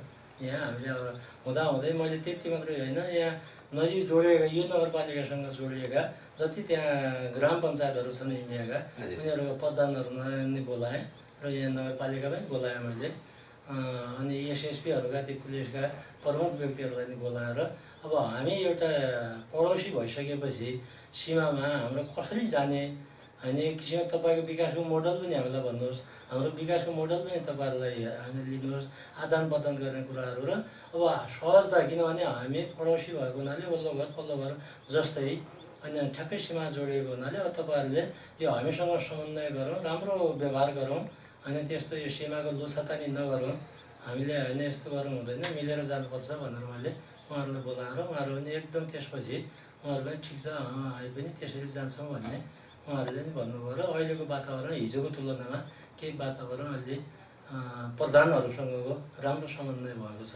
यहाँ हामीले अब हुँदाहुँदै मैले त्यति मात्रै होइन, यहाँ नजिक जोडिएका यो नगरपालिकासँग जोडिएका जति त्यहाँ ग्राम पञ्चायतहरू छन् इन्डियाका उनीहरूको प्रधानहरूलाई नि बोलाएँ र यहाँ नगरपालिकामै बोलाएँ मैले। अनि एसएसपीहरूका ती पुलिसका प्रमुख व्यक्तिहरूलाई नि बोलाएर अब हामी एउटा पडोसी भइसकेपछि सीमामा हाम्रो कसरी जाने होइन, एक किसिमको तपाईँको विकासको मोडल पनि हामीलाई भन्नुहोस्, हाम्रो विकासको मोडल पनि तपाईँहरूलाई हामीले लिनुहोस्, आदान प्रदान गर्ने कुराहरू। र अब सहजता, किनभने हामी पडोसी भएको हुनाले वल्लो घर पल्लो घर जस्तै अनि ठ्याक्कै सीमा जोडिएको हुनाले अब तपाईँहरूले यो हामीसँग समन्वय गरौँ, राम्रो व्यवहार गरौँ, होइन त्यस्तो यो सीमाको लुसातानी नगरौँ, हामीले होइन यस्तो गरौँ हुँदैन, मिलेर जानुपर्छ भनेर मैले उहाँहरूलाई बोलाएर उहाँहरू पनि एकदम त्यसपछि उहाँहरू पनि ठिक छ हामी पनि त्यसरी जान्छौँ भन्ने उहाँहरूले पनि भन्नुभयो। र अहिलेको वातावरण हिजोको तुलनामा केही वातावरण अहिले प्रधानहरूसँगको राम्रो समन्वय भएको छ।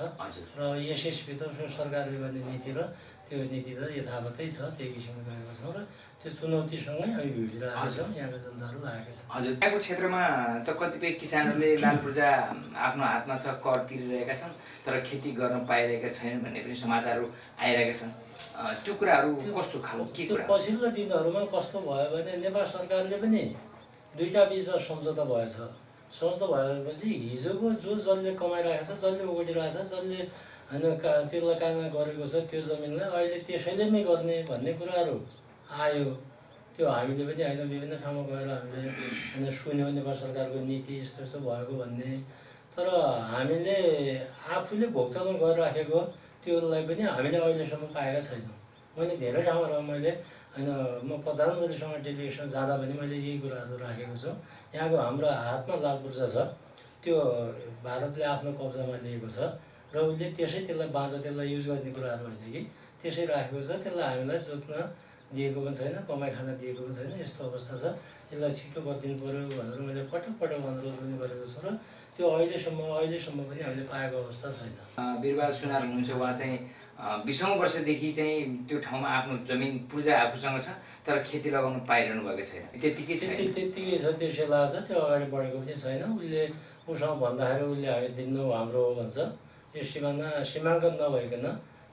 र एसएसपी त सरकारले गर्ने नीति र त्यो नीति त यथावतै छ, त्यही किसिमले गएको छौँ। र त्यो चुनौतीसँगै हामी भिडिरहेका छौँ, यहाँका जनताहरू लागेका छन्। हजुर, यहाँको क्षेत्रमा त कतिपय किसानहरूले लाल पूर्जा आफ्नो हातमा छ, कर तिरिरहेका छन्, तर खेती गर्न पाइरहेका छैनन् भन्ने पनि समाचारहरू आइरहेका छन्। त्यो कुराहरू कस्तो खालको के कुरा? पछिल्लो दिनहरूमा कस्तो भयो भने नेपाल सरकारले पनि दुईटा बिचमा सम्झौता भएछ। सम्झौता भएपछि हिजोको जसले कमाइरहेको छ, जसले ओगटिरहेको छ, जसले होइन त्यसलाई कानमा गरेको छ त्यो जमिनलाई अहिले त्यसैले नै गर्ने भन्ने कुराहरू आयो। त्यो हामीले पनि होइन विभिन्न ठाउँमा गएर हामीले होइन सुन्यौँ नेपाल सरकारको नीति यस्तो यस्तो भएको भन्ने। तर हामीले आफूले भोगचलन गरिराखेको त्योलाई पनि हामीले अहिलेसम्म पाएका छैनौँ। मैले धेरै ठाउँहरूमा मैले होइन म प्रधानमन्त्रीसँग डेलिगेसन जाँदा पनि मैले यही कुराहरू राखेको छु। यहाँको हाम्रो हातमा लाल पूर्जा छ, त्यो भारतले आफ्नो कब्जामा लिएको छ र उसले त्यसलाई बाँझो त्यसलाई युज गर्ने कुराहरू होइन कि त्यसै राखेको छ। त्यसलाई हामीलाई जोत्न दिएको पनि छैन, कमाइ खान दिएको पनि छैन, यस्तो अवस्था छ। यसलाई छिटो गरिदिनु पऱ्यो भनेर मैले पटक पटक अनुरोध पनि गरेको छु। र त्यो अहिलेसम्म पनि हामीले पाएको अवस्था छैन। वीरबहादुर सुनार हुनुहुन्छ, उहाँ चाहिँ 20औं वर्षदेखि चाहिँ त्यो ठाउँमा आफ्नो जमिन पूर्जा आफूसँग छ, तर खेती लगाउनु पाइरहनु भएको छैन। त्यतिकै छ, त्यतिकै छ, त्यो सेला छ, त्यो अगाडि बढेको पनि छैन। उसले उसँग भन्दाखेरि उसले हामी दिनु हाम्रो हो भन्छ। यो सीमाङ्कन नभइकन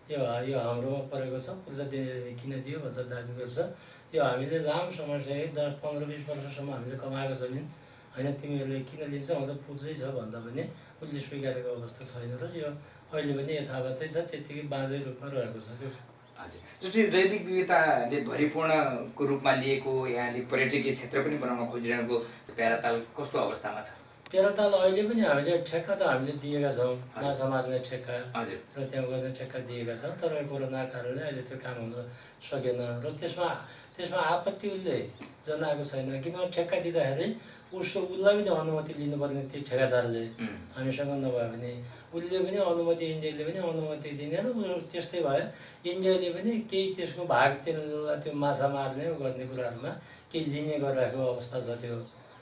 यो हाम्रोमा परेको छ, पूर्जा किन दियो भन्छ दाबी गर्छ। यो हामीले लामो समयसम्म 15-20 वर्षसम्म हामीले कमाएको जमिन होइन, तिमीहरूले किन लिन्छौ, अन्त पुज्दै छ भन्दा पनि उसले स्वीकारेको अवस्था छैन। र यो अहिले पनि यथावतै छ, त्यत्तिकै बाँझै रूपमा रहेको छ। त्यो हजुर, जस्तै जैविक विविधताले भरिपूर्णको रूपमा लिएको यहाँले पर्यटकीय क्षेत्र पनि बनाउन खोजिरहेको प्याराताल कस्तो अवस्थामा छ? प्याराताल अहिले पनि हामीले ठेक्का त हामीले दिएका छौँ, माछा मार्ने ठेक्का हजुर र त्यहाँ गर्ने ठेक्का दिएका छौँ। तर कोरोनाको कारणले अहिले त्यो काम हुन सकेन। र त्यसमा आपत्ति उसले जनाएको छैन, किनभने ठेक्का दिँदाखेरि उसलाई पनि अनुमति लिनुपर्ने थियो ठेकादारले, हामीसँग नभयो भने। उसले पनि अनुमति, इन्डियाले पनि अनुमति दिने र त्यस्तै भयो। इन्डियाले पनि केही त्यसको भाग त्यसलाई त्यो माछा मार्ने गर्ने कुराहरूमा केही लिने गरिरहेको अवस्था छ त्यो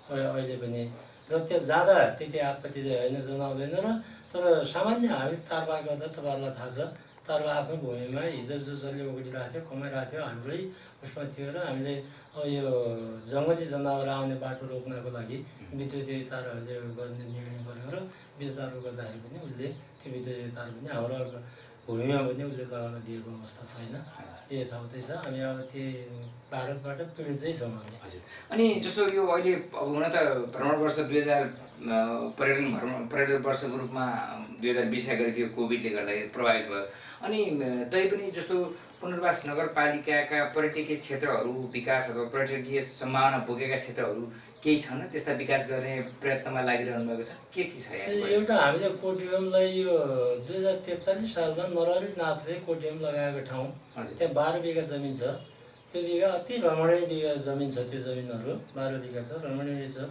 अहिले पनि। र त्यहाँ जाँदा त्यति आपत्ति चाहिँ होइन, जनाउँदैन। र तर सामान्य हामी तारबा गर्दा तपाईँहरूलाई थाहा छ, तारबा आफ्नो भूमिमा हिजो जसले ओगटिरहेको थियो, कमाइरहेको थियो, हाम्रै उसमा थियो। र हामीले यो जङ्गली जनावर आउने बाटो रोक्नको लागि विद्युतीय तारहरूले गर्ने निर्णय गर्यो। र विद्युत तारहरू गर्दाखेरि पनि उसले त्यो विद्युतीय तार पनि हाम्रो भूमिमा पनि उसले लगाउन दिएको अवस्था छैन। यो यथावतै छ। हामी अब त्यो भारतबाट पीडितै छौँ हामी। हजुर, अनि जस्तो यो अहिले अब हुन त भ्रमण वर्ष 2000 पर्यटन वर्षको रूपमा 2020 गरी त्यो कोभिडले गर्दाखेरि प्रभावित भयो। अनि तैपनि जस्तो पुनर्वास नगरपालिकाका पर्यटकीय क्षेत्रहरू विकास अथवा पर्यटकीय सम्भावना बोकेका क्षेत्रहरू केही छन्, त्यस्ता विकास गर्ने प्रयत्नमा लागिरहनु भएको छ? के छ यहाँ? एउटा हामीले कोटियमलाई यो 2043 सालमा नरहरी नाथले कोटियम लगाएको ठाउँ, त्यहाँ 12 बिघा जमिन छ। त्यो बिघा अति रमणीय बिघा जमिन छ। त्यो जमिनहरू 12 बिघा छ, रमणीय छ।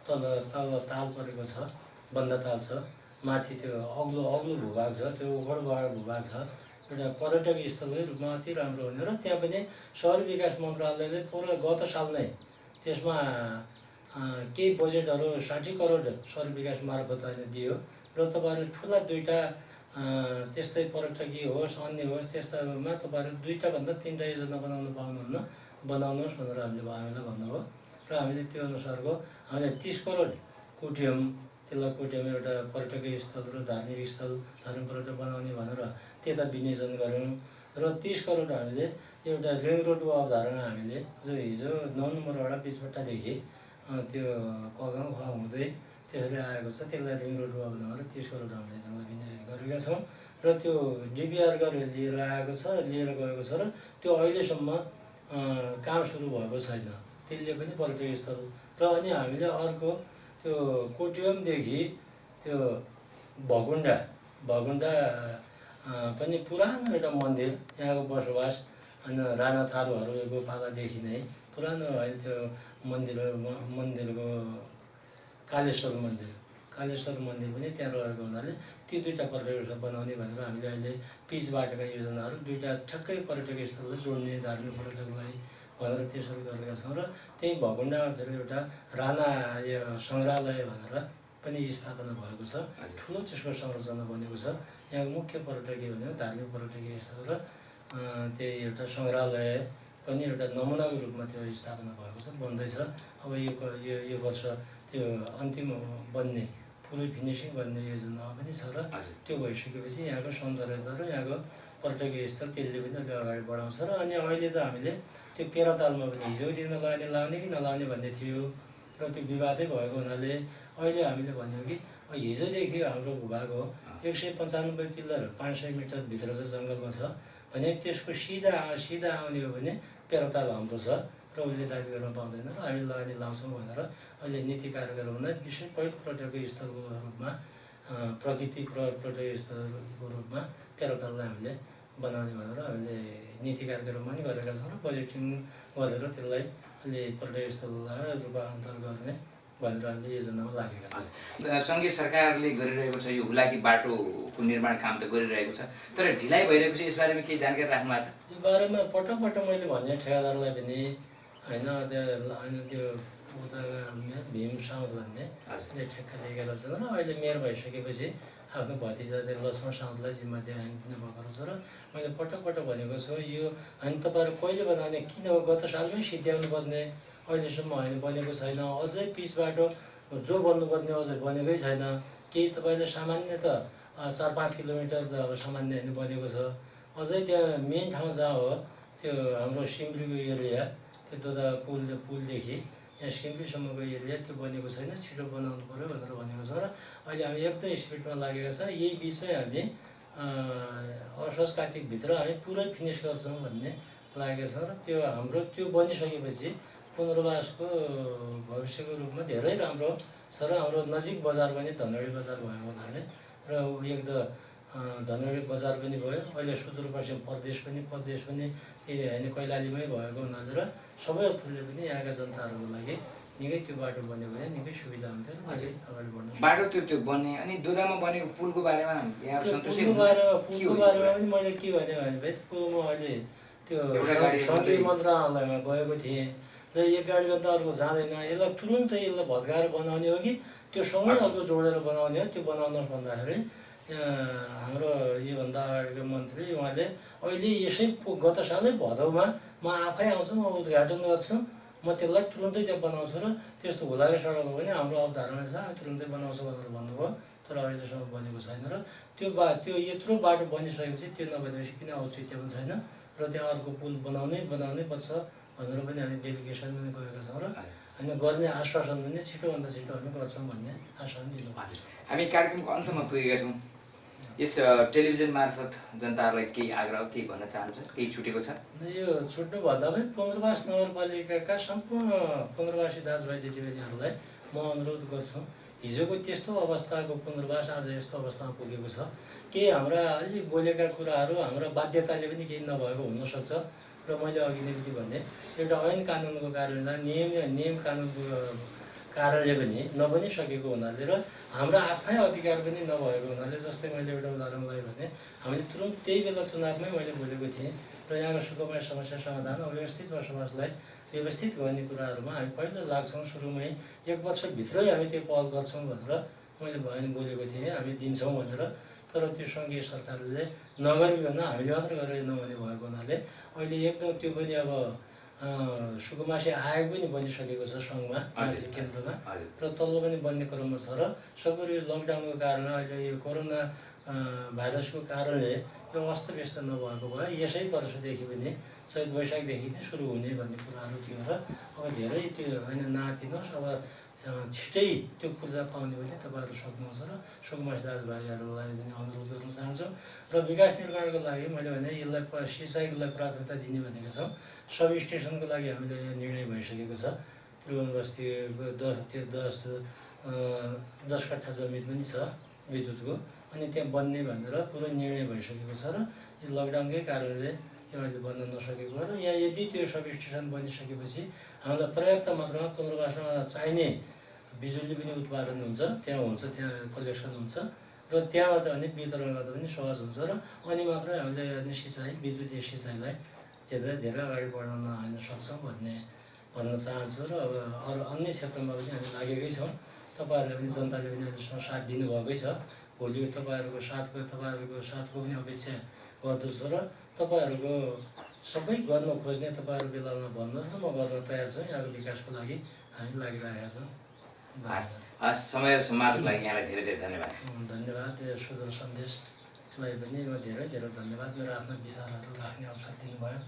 तल ताल परेको छ, बन्द ताल छ। माथि त्यो अग्लो भूभाग छ, त्यो उखडबाट भूभाग छ। एउटा पर्यटक स्थलकै रूपमा अति राम्रो हुने। र त्यहाँ पनि सहरी विकास मन्त्रालयले पुरा गत साल नै त्यसमा केही बजेटहरू 60 करोड सहरी विकास मार्फत होइन दियो। र तपाईँहरू ठुला दुईवटा त्यस्तै पर्यटकीय होस् अन्य होस् त्यस्तामा तपाईँहरू 2टा भन्दा 3टा योजना बनाउनु पाउनुहुन्न, बनाउनुहोस् भनेर हामीलाई भन्नुभयो। र हामीले त्यो अनुसारको हामीले 30 करोड कोटियम, त्यसलाई कोटियम एउटा पर्यटकीय स्थल र धार्मिक स्थल, धार्मिक पर्यटक बनाउने भनेर त्यता विनियोजन गऱ्यौँ। र 30 करोड हामीले एउटा रिङ रोडको अवधारणा हामीले जो हिजो 9 नम्बर वडा 20 बट्टादेखि त्यो कगाउँ हुँदै त्यसरी आएको छ। त्यसलाई रिङ रोडमा बनाएर 30 करोड अनुदानलाई विनियोजन गरेका छौँ र त्यो डिपिआर गरेर लिएर आएको छ, लिएर गएको छ र त्यो अहिलेसम्म काम सुरु भएको छैन। त्यसले पनि पर्यटक स्थल र अनि हामीले अर्को त्यो कोटियमदेखि त्यो भकुण्डा पनि पुरानो एउटा मन्दिर, यहाँको बसोबास अनि राणा थारूहरूको पालादेखि नै पुरानो अहिले त्यो मन्दिरको कालेश्वर मन्दिर पनि त्यहाँ रहेको हुनाले ती दुईवटा पर्यटक स्थल बनाउने भनेर हामीले अहिले पिच बाटोका योजनाहरू दुईवटा ठ्याक्कै पर्यटक स्थललाई जोड्ने धार्मिक पर्यटकलाई भनेर त्यसरी गरेका छौँ र त्यही भकुण्डामा फेरि एउटा राणा सङ्ग्रहालय भनेर पनि स्थापना भएको छ। ठुलो त्यसको संरचना बनेको छ। यहाँको मुख्य पर्यटकीय भनेको धार्मिक पर्यटकीय स्थल र त्यही एउटा सङ्ग्रहालय पनि एउटा नमुनाको रूपमा त्यो स्थापना भएको छ, बन्दैछ। अब यो वर्ष त्यो अन्तिम बन्ने फुल फिनिसिङ बन्ने योजना पनि छ र त्यो भइसकेपछि यहाँको सौन्दर्यता र यहाँको पर्यटकीय स्थल त्यसले पनि अलिक अगाडि बढाउँछ र अनि अहिले त हामीले त्यो पेरातालमा पनि हिजोको दिनमा लाउने कि नलाउने भन्ने थियो र त्यो विवादै भएको हुनाले अहिले हामीले भन्यौँ कि हिजोदेखि हाम्रो भूभाग हो 195 पिल्लर 500 मिटर भित्र चाहिँ जङ्गलमा छ भने त्यसको सिधा आउने हो भने पेराताल हाम्रो छ र उसले दाबी गर्न पाउँदैन र हामी लगानी लाउँछौँ भनेर अहिले नीति कार्यक्रममा विशेष पहिलो पर्यटकीय स्थलको रूपमा प्रकृति पर्यटकीय स्थलको रूपमा पेराताललाई हामीले बनाउने भनेर हामीले नीति कार्यक्रम पनि गरेका छौँ र बजेटिङ गरेर त्यसलाई अहिले पर्यटकीय स्थललाई रूपान्तरण गर्ने भनेर हामीले योजनामा लागेका छौँ। सङ्घीय सरकारले गरिरहेको छ यो हुलाकी बाटोको निर्माण काम त गरिरहेको छ, तर ढिलाइ भइरहेको छ। यसबारेमा केही जानकारी राख्नु भएको छ? यो बारेमा पटक मैले भने ठेकेदारलाई पनि होइन त्यो उता भीम साउद भन्ने ठेक्का लिएका छन् र अहिले मेयर भइसकेपछि आफ्नो भतिजा लक्ष्मण साउदलाई जिम्मा दिनु भएको छ र मैले पटक भनेको छु यो होइन तपाईँहरू कहिले बनाउने, किन हो गत सालमै सिद्ध्याउनु पर्ने, अहिलेसम्म होइन बनेको छैन। अझै पिच बाटो जो बन्नुपर्ने अझै बनेकै छैन। केही तपाईँले सामान्य त 4-5 किलोमिटर त अब सामान्य होइन बनेको छ। अझै त्यहाँ मेन ठाउँ जहाँ हो त्यो हाम्रो सिम्रीको एरिया त्यो दोदा पुलदेखि यहाँ सिम्रीसम्मको एरिया त्यो बनेको छैन, छिटो बनाउनु पऱ्यो भनेर भनेको छ र अहिले हामी एकदम स्पिडमा लागेका छ। यही बिचमै हामी असोज कार्तिकभित्र हामी पुरै फिनिस गर्छौँ भन्ने लागेको छ र त्यो हाम्रो त्यो बनिसकेपछि पुनर्वासको भविष्यको रूपमा धेरै राम्रो छ र हाम्रो नजिक बजार पनि धनगढी बजार भएको हुनाले र एक त धनगढी बजार पनि भयो, अहिले सुदूरपश्चिम प्रदेश पनि त्यही होइन कैलालीमै भएको हुनाले र सबै अर्थले पनि यहाँका जनताहरूको लागि निकै त्यो बाटो बन्यो भने निकै सुविधा हुन्थ्यो र अझै अगाडि बढ्नु। बाटो त्यो बन्ने अनि दोदामा बनेको पुलको बारेमा यहाँ सन्तुष्टि पुलको बारेमा पनि मैले के भने पुलमा अहिले त्यो सङ्घीय मन्त्रालयमा गएको थिएँ। जब एक गाडीमा त अर्को जाँदैन, यसलाई तुरुन्तै यसलाई भत्काएर बनाउने हो कि त्यो सँगै अर्को जोडेर बनाउने हो। त्यो बनाउनुहोस् भन्दाखेरि हाम्रो योभन्दा अगाडिको मन्त्री उहाँले अहिले यसै गत सालै भदौमा म आफै आउँछु, म उद्घाटन गर्छु, म त्यसलाई तुरुन्तै त्यहाँ बनाउँछु र त्यस्तो हुलाको सडक हो भने हाम्रो अवधारणा छ तुरुन्तै बनाउँछु भनेर भन्नुभयो। तर अहिलेसम्म बनेको छैन र त्यो यत्रो बाटो बनिसकेपछि त्यो नबनेपछि किन औचित्य पनि छैन र त्यहाँ अर्को पुल बनाउनै पर्छ भनेर पनि हामी डेलिगेसन पनि गएका छौँ र होइन गर्ने आश्वासन पनि छिटोभन्दा छिटो हामी गर्छौँ भन्ने आश्वासन दिनु। हामी कार्यक्रमको अन्तमा पुगेका छौँ। यस टेलिभिजन मार्फत जनताहरूलाई केही आग्रह केही भन्न चाहन्छ, केही छुटेको छ? यो छुट्नु भन्दा पनि पुनर्वास नगरपालिकाका सम्पूर्ण पुनर्वासी दाजुभाइ दिदीबहिनीहरूलाई म अनुरोध गर्छु, हिजोको त्यस्तो अवस्थाको पुनर्वास आज यस्तो अवस्थामा पुगेको छ। केही हाम्रा अलि बोलेका कुराहरू हाम्रा बाध्यताले पनि केही नभएको हुनसक्छ र मैले अघि नै पनि भने एउटा ऐन कानुनको कारणले नियम कानुनको कारणले पनि नबनिसकेको हुनाले र हाम्रा आफ्नै अधिकार पनि नभएको हुनाले, जस्तै मैले एउटा उदाहरण लगाएँ भने हामीले तुरुन्त त्यही बेला चुनावमै मैले बोलेको थिएँ र यहाँको सुखमय समस्या समाधान अव्यवस्थित बसोबासलाई व्यवस्थित गर्ने कुराहरूमा हामी पहिलो लाग्छौँ, सुरुमै 1 वर्षभित्रै हामी त्यो पहल गर्छौँ भनेर मैले बोलेको थिएँ, हामी दिन्छौँ भनेर। तर त्यो सङ्घीय सरकारले नगरिकन हामीले मात्र गरेर नहुने भएको हुनाले अहिले एकदम त्यो पनि अब सुकुमासी आयोग पनि बनिसकेको छ सङ्घमा, केन्द्रमा र तल्लो पनि बन्ने क्रममा छ र सबै लकडाउनको कारण अहिले यो कोरोना भाइरसको कारणले यो अस्तव्यस्त नभएको भए यसै वर्षदेखि पनि चैत वैशाखदेखि नै सुरु हुने भन्ने कुराहरू थियो र अब धेरै त्यो होइन नआतिनुहोस्। अब छिटै त्यो पूर्जा पाउने भने तपाईँहरू सक्नुहुन्छ र सुकुमास दाजुभाइहरूलाई पनि अनुरोध गर्न चाहन्छु। र विकास निर्माणको लागि मैले भने यसलाई सिँचाइलाई प्राथमिकता दिने भनेको छौँ। सब स्टेसनको लागि हामीले निर्णय भइसकेको छ। त्रिभुवन बस्तीको 10 कट्ठा जमिन पनि छ विद्युतको, अनि त्यहाँ बन्ने भनेर पुरै निर्णय भइसकेको छ। र यो लकडाउनकै कारणले यो अहिले बन्न नसकेको र यहाँ यदि त्यो सब स्टेसन बनिसकेपछि हामीलाई पर्याप्त मात्रामा पुनर्वासमा चाहिने बिजुली पनि उत्पादन हुन्छ, त्यहाँ कलेक्सन हुन्छ र त्यहाँबाट अनि वितरण गर्दा पनि सहज हुन्छ। र अनि मात्रै हामीले सिँचाइ विद्युतीय सिँचाइलाई धेरै अगाडि बढाउन हामी सक्छौँ भन्न चाहन्छु। र अब अरू अन्य क्षेत्रमा पनि हामी लागेकै छौँ। तपाईँहरूले पनि जनताले पनि अहिलेसम्म साथ दिनुभएकै छ। भोलि तपाईँहरूको साथको पनि अपेक्षा गर्दछु र तपाईँहरूको सबै गर्न खोज्ने तपाईँहरू बेलामा भन्नुहोस् न, म गर्न तयार छु। यहाँको विकासको लागि हामी लागिरहेका छौँ। समय र सम्वादको लागि यहाँलाई धेरै धेरै धन्यवाद। धन्यवाद। यो सुदूर सन्देशलाई पनि म धेरै धन्यवाद। मेरो आफ्नो विचारहरू राख्ने अवसर दिनुभयो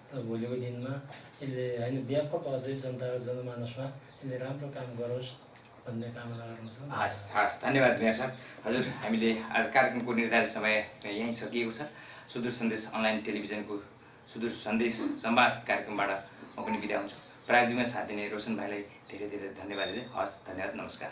र भोलिको दिनमा यसले होइन व्यापक अझै जनमानसमा यसले राम्रो काम गरोस् भन्ने कामना गर्छु। हस् धन्यवाद मेयर साहब। हजुर, हामीले आज कार्यक्रमको निर्धारित समय यहीँ सकिएको छ। सुदूर सन्देश अनलाइन टेलिभिजनको सुदूर सन्देश संवाद कार्यक्रमबाट म पनि बिदा हुन्छु। प्राविधिकमा साथ दिने रोशन भाइलाई धेरै धेरै धन्यवाद दिँदै हस्, धन्यवाद, नमस्कार।